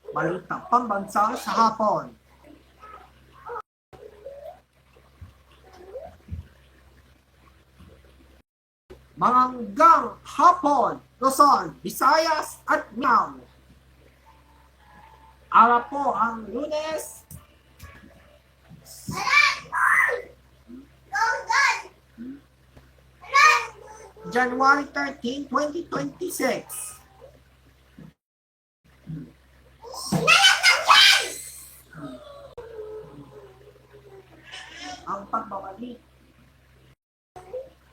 Balitang pambansa sa hapon. Manggang hapon, Luzon, Visayas at Mindanao. Araw po ang Lunes. January 13, 2026. Ang pagbabalik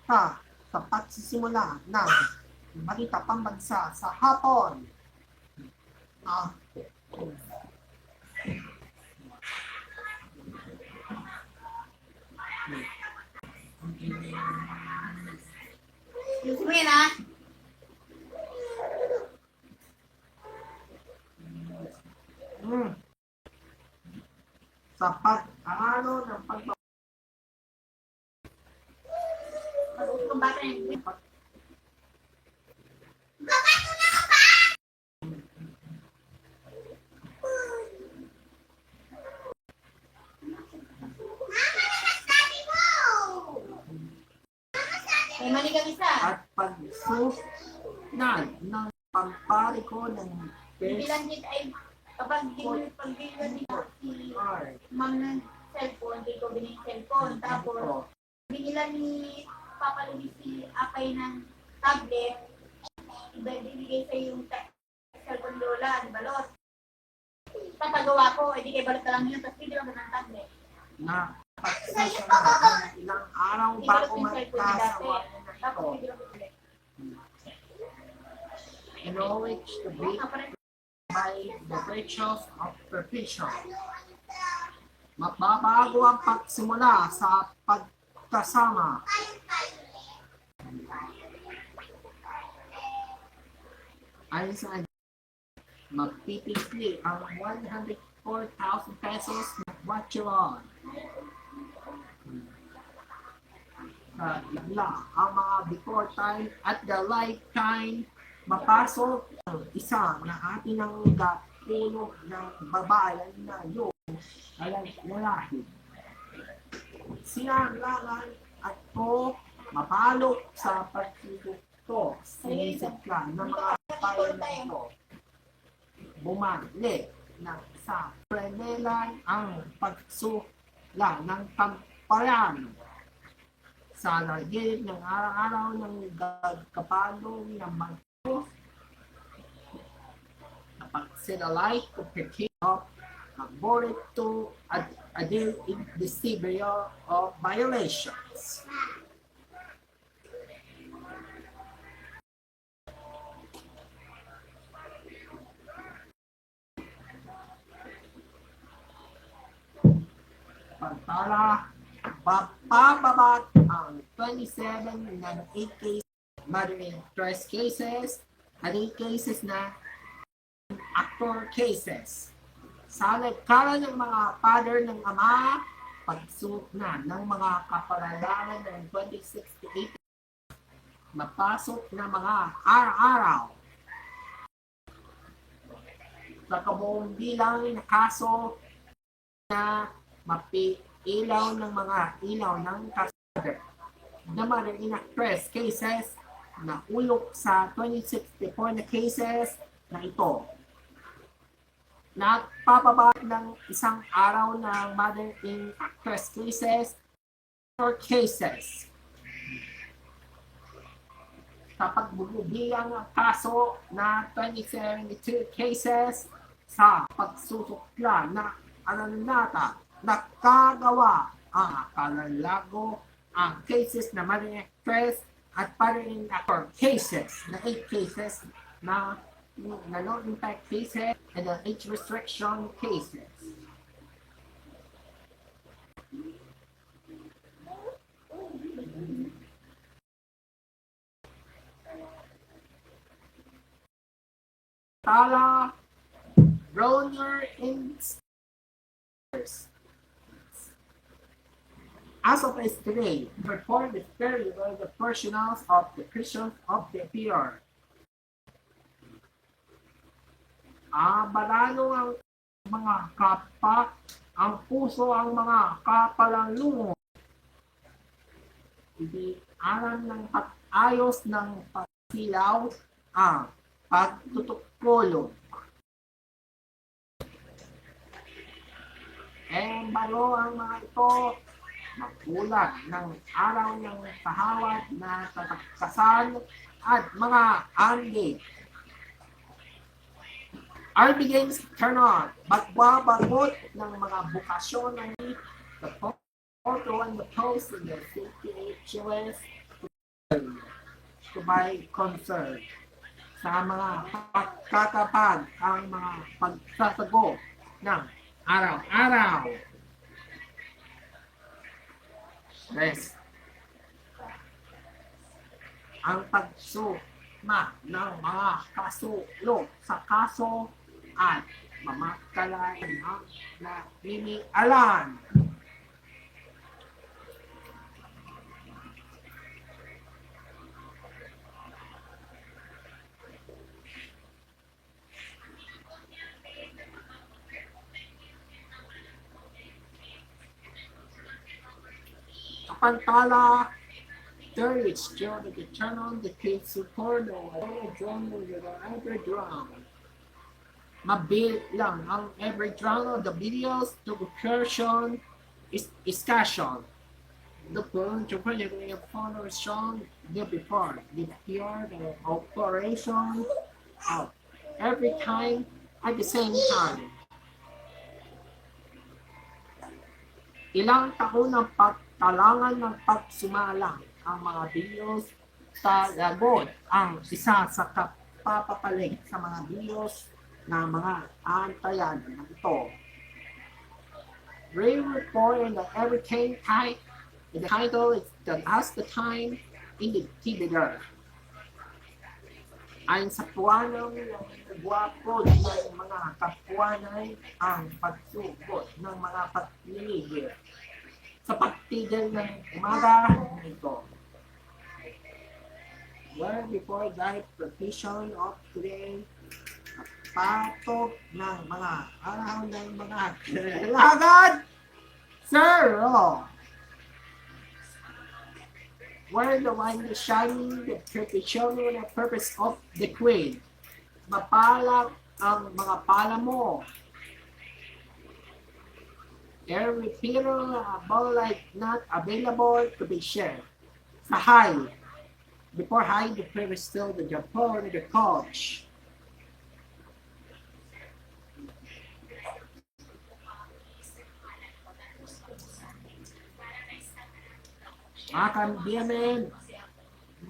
sa pagsisimula ng balita pambansa sa hapon. Excuse me na. Sa pag-aaral ng pagbabalik. Kung bakit may mali kami sa. At pagsusunod ng pagpariko ng Bibilan din ay kapag pagbilan nila si ma'am ng cellphone, di ko bining cellphone. Tapos, binilan ni Papa Luis si Apay ng tablet, ibigay sa yung cellphone lola, di balot. Papagawa ko, di kay balot na lang yun, tapos binilan ko ng tablet. na pagsusunod ng ilang araw bago magkasawa Tapos ito. binilan ko ulit. In which to be by the virtues of perfection. Mababago ang pagsimula sa pagkasama. Ayon sa magpipigli ang 104,000 pesos na watcheron. Sa bigla, ang mga before time at the lifetime mapasok ang isa na atin ang puno ng babayan na yun ay lalaki. Sinanglangan at ko mapalok sa pagsusuko sinisiplan ng mga bayan na ito. Bumalik na sa prenelan ang pagsula ng tampayan sa lagid ng araw-araw ng gagkapalong ng mga pagsinalay to prepare of aborted to adhere in the severe of violations. Pagtala, papababat ang 27 ng 8 cases, murder in trust cases, at 8 cases na actor cases. Sa nagkaroon ng mga father ng ama, pagsukna ng mga kaparalangan ng 2068, mapasok na mga araw-araw. Sa kabuong bilang na kaso na mapiilaw ng mga ilaw ng kasader na maraming actress cases na ulok sa 2064 na cases na ito. Nagpapababa ng isang araw ng mother in actress cases or cases. Kapag bumubilang ang kaso na 2072 cases sa pagsusukla na ananata, nakagawa ang kalalago ang cases na mother in actress at paring actor cases na 8 cases na non-impact cases and the age restriction cases. Tala, Browner, and as of yesterday, performed the very well the portions of the Christians of the Fear. Baralo ang mga kapak, ang puso ang mga kapalalungo. Hindi alam ng pag-ayos ng pagsilaw ang pagtutukulog. Balo ang mga ito, magbulag ng araw ng kahawad na tatagkasan at mga andig. Our begins turn on, magbabagot ng mga bukasyon ng the photo and the post in the 58 US to buy concert. Sa mga pagkakapag ang mga pagsasago ng araw-araw. Yes. Ang pagsuma ng mga kasulong sa kaso at mamakalain ang namimialan. Kapantala, there is still the eternal decay support of every drum with every drum. Mabilang ang every drum of the videos to recursion is discussion. The point to project we have followed shown the before, the pure the operation of every time at the same time. Ilang taon ng pagtalangan ng pagsumalang ang mga videos sa lagot ang isa sa kapapapalig sa mga videos na mga antayan ng ito. Re-report in the everything type. The title is the last time in the theater. Ayon sa puwanang ng gwapo ng mga kapuanay ang pagsugot ng mga paglinigil sa pagtigil ng umaga nito. Well, before that provision of today, patok ng mga araw ng mga kailangan. Sir, where the one is shining the perfection and the purpose of the queen. Mapalak ang mga pala mo. Every period about like not available to be shared. Sa high. Before high, the prayer is still the Japan, the coach. Mga kambiyamen,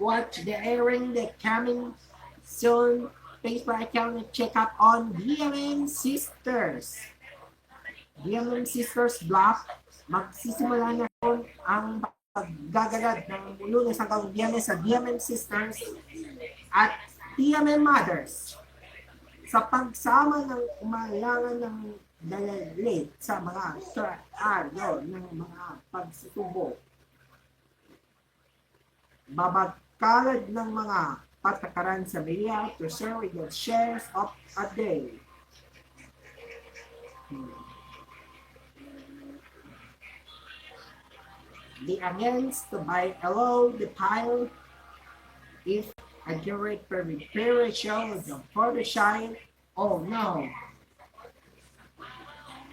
watch the airing the coming soon. Facebook account and check up on BMN Sisters. BMN Sisters Block. Magsisimula na po ang paggagagad ng Lunes hanggang Biyernes sa BMN Sisters at BMN Mothers. Sa pagsama ng umalangan ng dalalit sa mga araw ng mga pagsusubo. Babagkalad ng mga patakaran sa media to share with the shares of a day. The against to buy allow the pile if accurate preparation for the shine. Oh no!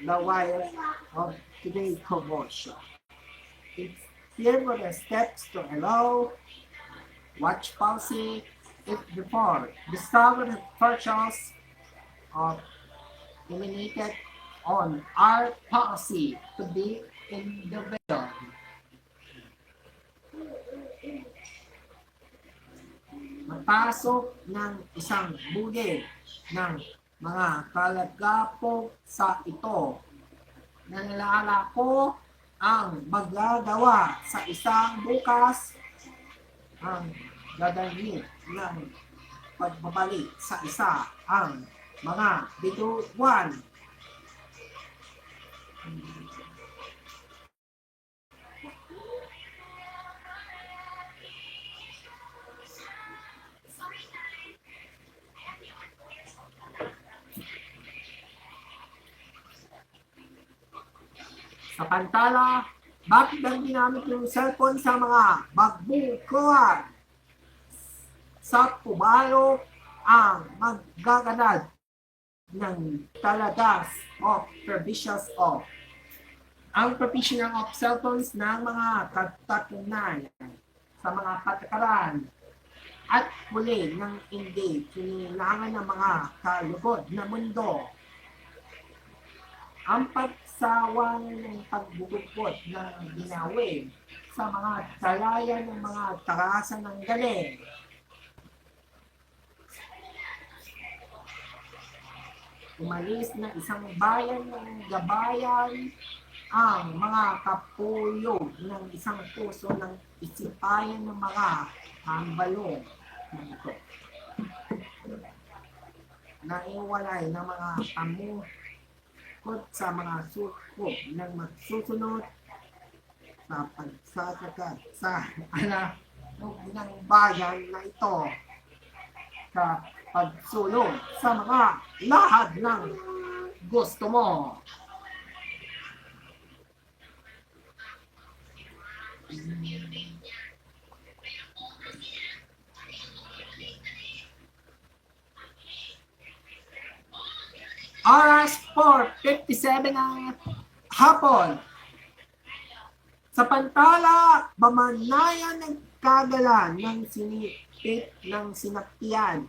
The wire of today's commotion. It's here for the steps to allow watch policy if before discover the purchase of eliminated on our policy to be individual. Magpasok ng isang bugid ng mga kalagapog sa ito. Nanalala ko ang magagawa sa isang bukas ang dadalhin ng pagbabalik sa isa ang mga bituan. Sa pantala, bakit ang ginamit yung cellphone sa mga magbungkuhan? Sa pumalo ang maggaganad ng talagas of provisions of ang provision of cellphones ng mga katatunan sa mga patakaran at huli ng hindi kailangan ng mga kalugod na mundo. Ang pagsawang ng pagbubukod ng ginawin sa mga talaya ng mga tarasan ng galing. Umalis na isang bayan ng gabayan ang mga kapulog ng isang puso ng isipayan ng mga hambalong ng ito. Naiwalay ng mga pamukot sa mga sukob ng magsusunod sa pagsasagad sa anak ng bayan na ito sa pagsulong sa mga lahat ng gusto mo. Oras 4:57 ng hapon. Sa pantala, mamanayan ng kagalan ng sinipit ng sinakyan.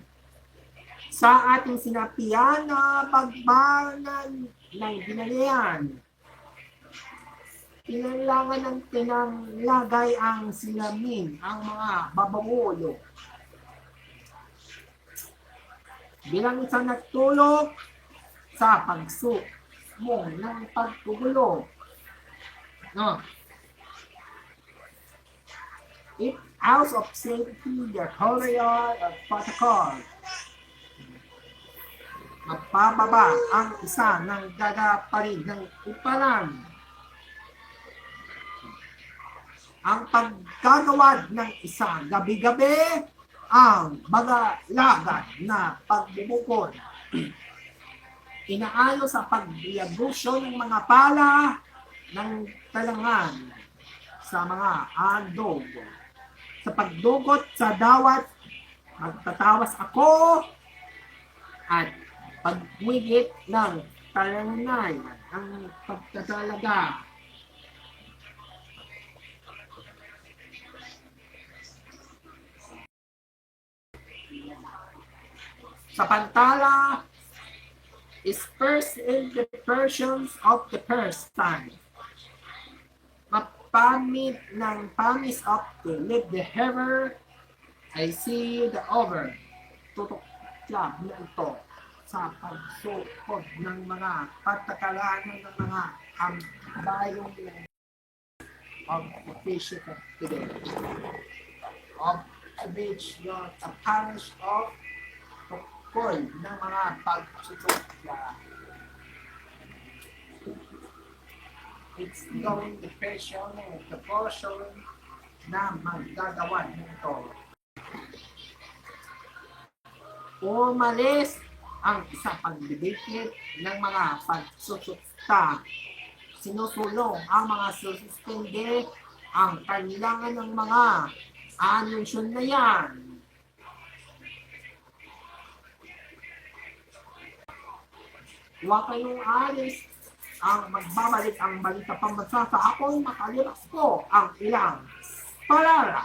Sa ating sinapian na pagbanan ng ginalian. Kailangan ng tinanglagay ang silamin, ang mga babangulo. Bilang isang nagtulog sa pagsumong ng pagkugulo. No. It out of safety the courier of protocol. Mapababa ang isa ng gagaparin ng upalan. Ang paggagawad ng isa gabi-gabi ang magalagad na pagbubukod. Inaalo sa pagyagusyo ng mga pala ng talangan sa mga andog. Sa pagdugot sa dawat, magtatawas ako at pagwigit ng talangan ang pagtatalaga. Sa pantala, is first in the versions of the first time. Mapamit ng promise of to live the heaver, I see the over. Tutok club na ito sa pagsukod ng mga patakalanan ng mga ambayong of the fish of today. Of the beach, your parish of tukol ng mga pagsusukla. It's going the pressure ng the portion na maggagawan nito. Umalis ang isa pagbibigit ng mga pagsusukta. Sinusulong ang mga susustende ang kailangan ng mga anunsyon na yan. Huwag kayong alis ang magbabalik ang balita pambansa sa ako'y makalipas ko ang ilang palala.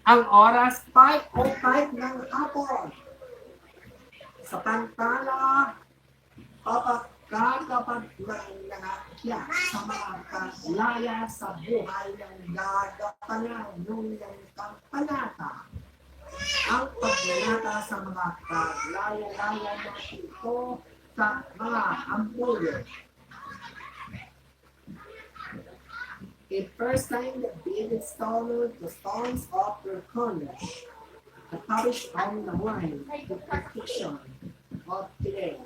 Ang oras 5:05 ng hapon. Sa pantala, kapag nangakyat sa mga kaglaya sa buhay ng dadapanan nung kampanata. Ang paglalata sa mga kaglaya-laya ng ito sa mga ampulo. It first time that being installed the stones of their corners, the parish on the wine, the perfection of today.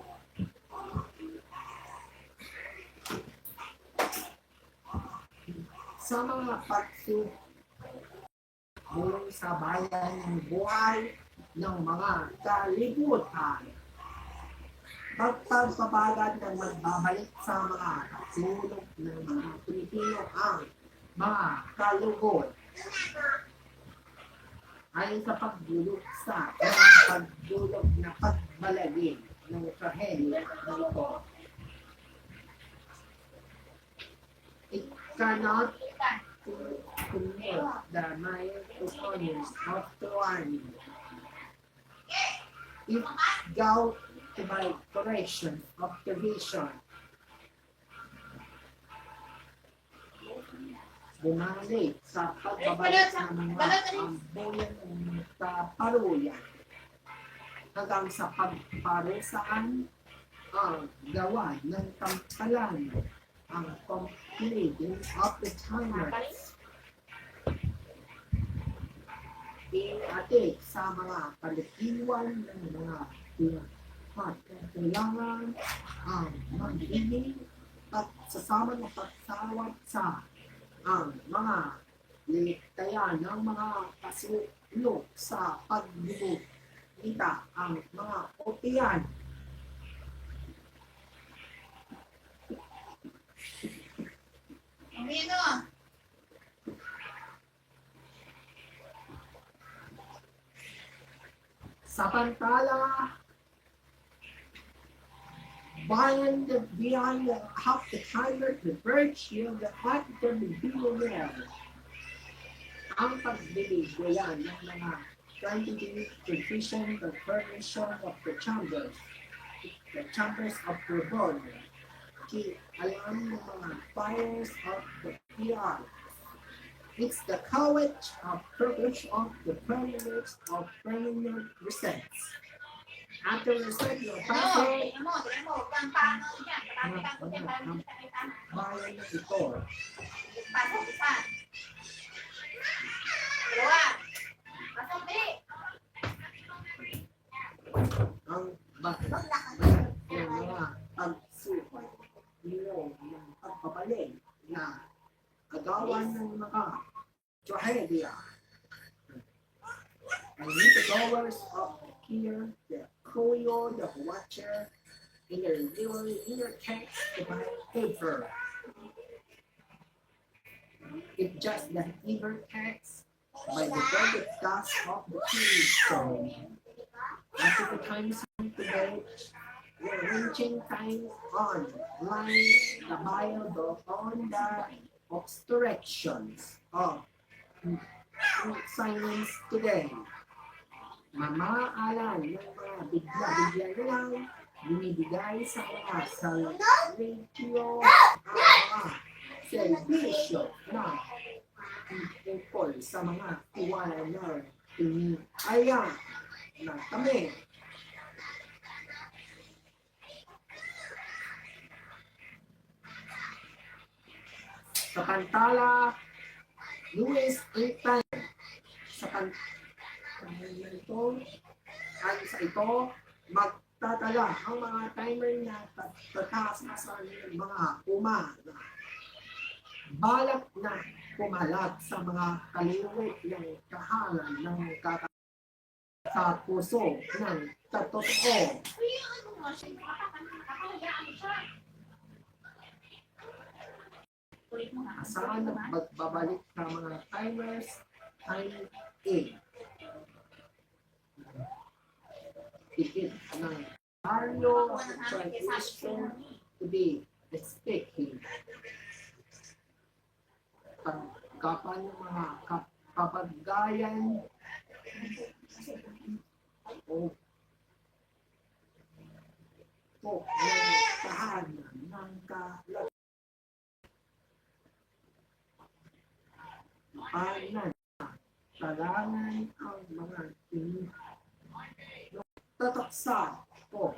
Sa mga pagsubulong sa bayan ng buhay ng mga kalibutan, pagpapabagad ng magbabalik sa mga kasulog ng mga Pilipino ang mga kalugod ay sa pagduluksa ng pagdulog na pagbalagin ng trahedya ng ito. It cannot commit the mind opponents of the one. It go to by correction of the vision. Bumalik sa pagbabalik ng mga ambulan ng kaparuyan hanggang sa pagparusaan ang gawa ng tampalan ang completing of the timers. Iatik sa mga kalitiwan ng mga kailangan ang magiging at sasama ng pagsawat sa ang mga liktayan ng mga kasulok sa pagbibigita ang mga opiyan. Samantala, bayan the beyond the half the timer, the virtue, the heart of the billionaire. Ang pagbibigyan ng mga scientific tradition, the permission of the chambers of the board, alam ng mga fires of the PR. It's the courage of purpose of the permanence of permanent results. After the set your password, bayan na ito. Ang bakit ng mga pagsupay ng pagpapaling na agawan ng mga trahedya. And with the goers of the care, the courier, the watcher, in their inner text to my paper. It just the inner text by the very dust of the keystone. After the times today, we're reaching time on line the Bible on the obstructions of silence today. Mamaalan ng mga bigla-bigla na lang binibigay sa mga sa radio mga servisyo na tungkol sa mga tiwala na tinihaya na kami. Sa pantala, US 8 sa ito, magtatala ang mga timer na tataas na sa mga umaga. Balak na pumalat sa mga kaliwit ng kahalan ng sa puso ng katotoo. Asahan na magbabalik sa mga timers, time A. Tikit ng scenario of Kuha the ng namin kay sabi ko transition to be expected. Kapag yung mga kapagayan o po ng tahanan ng kalagayan, talangan ang mga tataksa po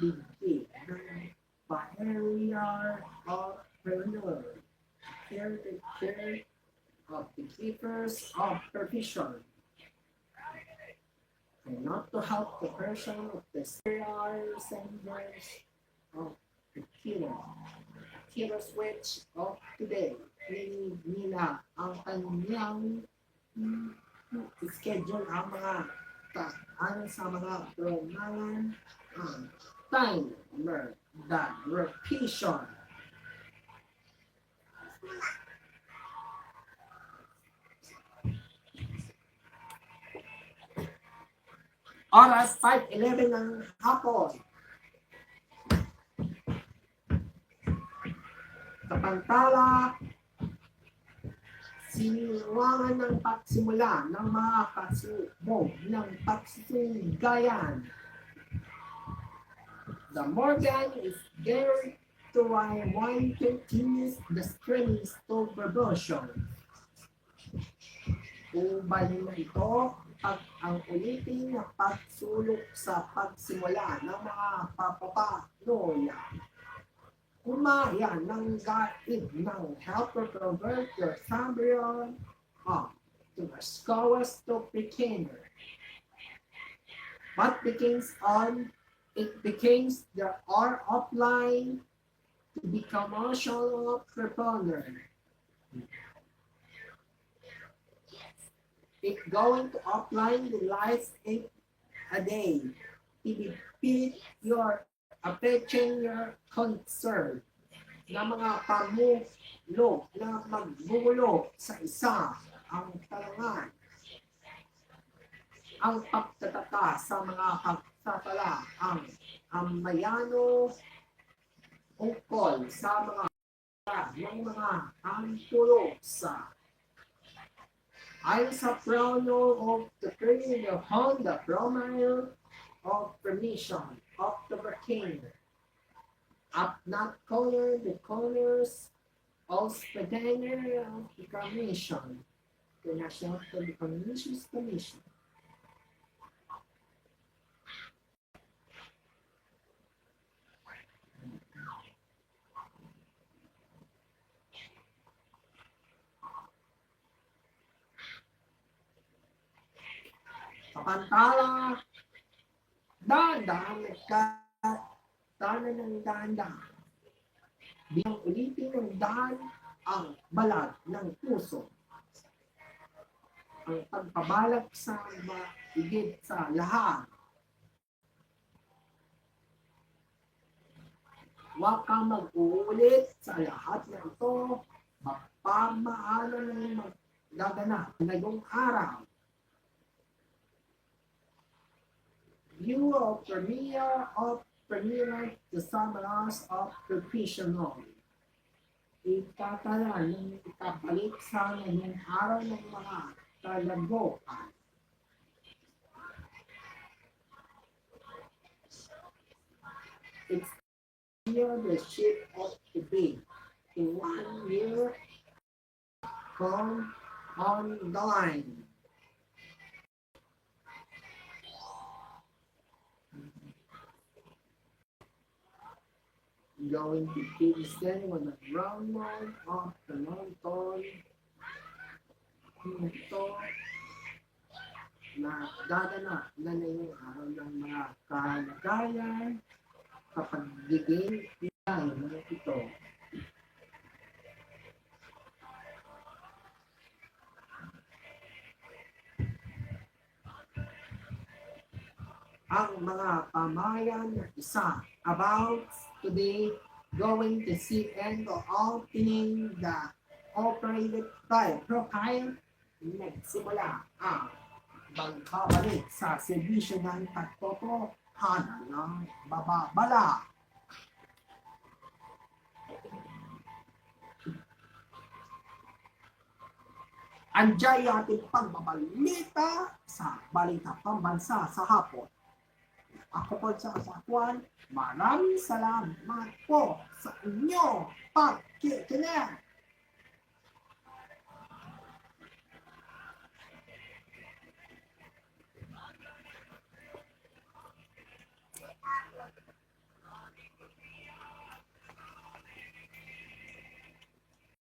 digdi ng behavioral entrepreneur, caretaker of the keepers of provision, and not to help the person of the serial senders of the killers which of today nila ang kanyang schedule ang mga ano sa mga programan timer the repetition. Oras 5:11 ng hapon. Kapantala, siniwangan ng pagsimula ng mga pagsubok ng pagsigayan. The Morgan is there to why one continues the strings to promotion. Ubalin na ito at ang ulitin na pagsulok sa pagsimula ng mga papapanoya. Kumaya ng gaib ng helper pervert your sambrion to the scholars to pretender. What begins on, it becomes the R offline to be commercial preponderant. It going to offline the lights 8 a day. To repeat your affection, your concern na mga pamulo na magbulo sa isa ang talangan. Ang pagtataka sa mga pagsasala ang mayano ukol sa mga ng mga angkulo sa ayon sa prono of the creating of Honda Promile of permission of the volcano. Up not corner the corners of Spadiner of the Commission. The National Commission's Commission. Kapantala, dahan-dahan nagkatanan ng dahan-dahan. Bilang ulitin ng dahan ang balat ng puso. Ang pagpabalag sa maigit sa lahat. Huwag kang mag-uulit sa lahat na ito. Mapamaala ng magdaganap ngayong araw. You of premier the summons of professional. Itatala ng ikabalik sa ngayong araw ng mga talagokan. It's here the ship of the day. In 1 year, come on the line. Going to keep standing on the ground line of the mountain. Ito na daganap na yung araw ng mga kalagayan kapag bigay ng ito. Ang mga pamayan na isa about today going to see and opening the operated by profile nagsimula ang magbabalik sa serbisyo ng katotohanan ng bababala. Andiyan ang ating pagbabalita sa Balita Pambansa sa hapon. Ako po sa Kasakwan, maraming salamat po sa inyo pagkikinig.